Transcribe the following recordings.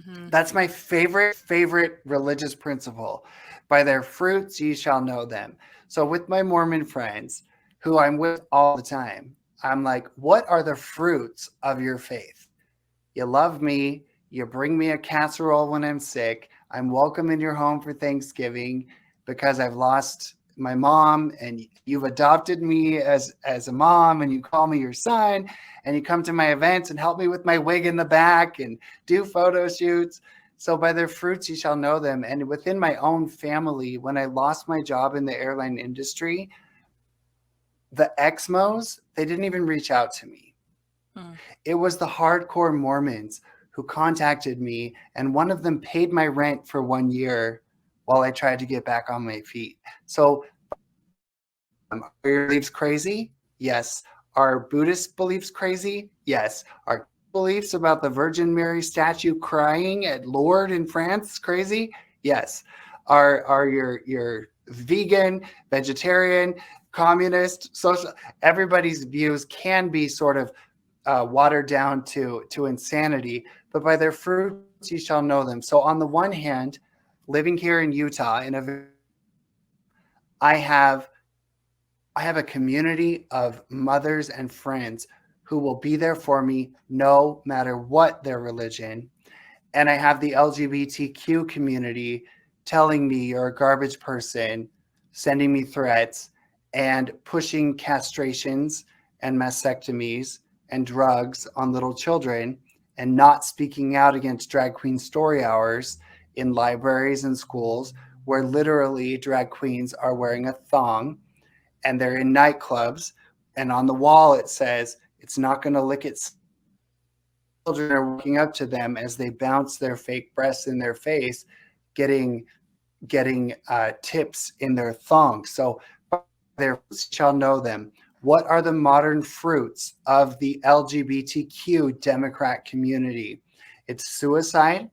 Hmm. That's my favorite religious principle. By their fruits ye shall know them. So with my Mormon friends, who I'm with all the time, I'm like, what are the fruits of your faith? You love me. You bring me a casserole when I'm sick. I'm welcome in your home for Thanksgiving because I've lost my mom, and you've adopted me as a mom, and you call me your son, and you come to my events and help me with my wig in the back and do photo shoots. So by their fruits you shall know them. And within my own family, when I lost my job in the airline industry, the Exmos, they didn't even reach out to me. Mm. It was the hardcore Mormons who contacted me, and one of them paid my rent for 1 year while I tried to get back on my feet. So, are your beliefs crazy? Yes. Are Buddhist beliefs crazy? Yes. Are beliefs about the Virgin Mary statue crying at Lourdes in France crazy? Yes. Are your vegan, vegetarian, communist, social? Everybody's views can be sort of watered down to insanity, but by their fruits you shall know them. So on the one hand, living here in Utah, I have I have a community of mothers and friends who will be there for me no matter what their religion. And I have the LGBTQ community telling me you're a garbage person, sending me threats, and pushing castrations and mastectomies and drugs on little children, and not speaking out against drag queen story hours in libraries and schools where literally drag queens are wearing a thong, and they're in nightclubs, and on the wall it says it's not going to lick its children are walking up to them as they bounce their fake breasts in their face, getting tips in their thongs. So their fruits shall know them. What are the modern fruits of the LGBTQ Democrat community? It's suicide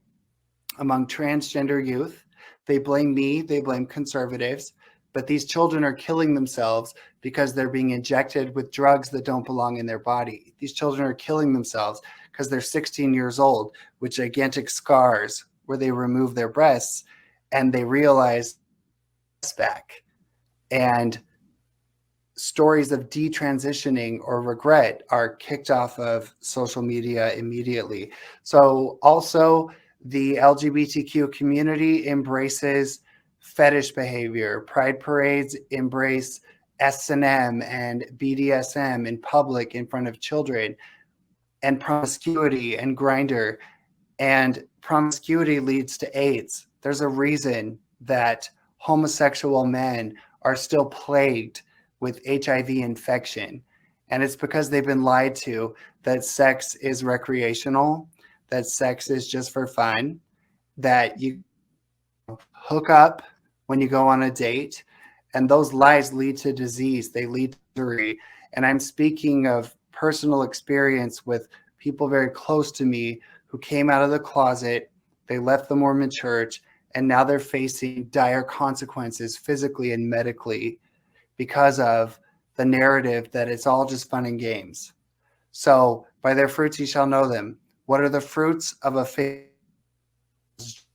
among transgender youth. They blame me, they blame conservatives, but these children are killing themselves because they're being injected with drugs that don't belong in their body. These children are killing themselves because they're 16 years old with gigantic scars where they remove their breasts and they realize back. And stories of detransitioning or regret are kicked off of social media immediately. So also the LGBTQ community embraces fetish behavior. Pride parades embrace S&M and BDSM in public in front of children, and promiscuity and grinder. And promiscuity leads to AIDS. There's a reason that homosexual men are still plagued with HIV infection. And it's because they've been lied to that sex is recreational, that sex is just for fun, that you hook up when you go on a date. And those lies lead to disease, they lead to injury. And I'm speaking of personal experience with people very close to me who came out of the closet, they left the Mormon church, and now they're facing dire consequences physically and medically because of the narrative that it's all just fun and games. So, by their fruits ye shall know them. What are the fruits of a faithful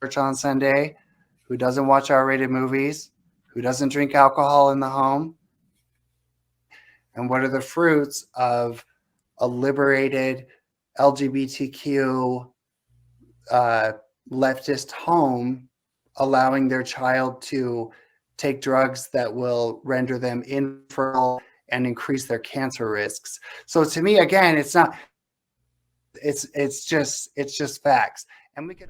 church on Sunday who doesn't watch R-rated movies, who doesn't drink alcohol in the home? And what are the fruits of a liberated LGBTQ uh, leftist home allowing their child to take drugs that will render them infertile and increase their cancer risks? So to me, again, it's not. It's just facts, and we can.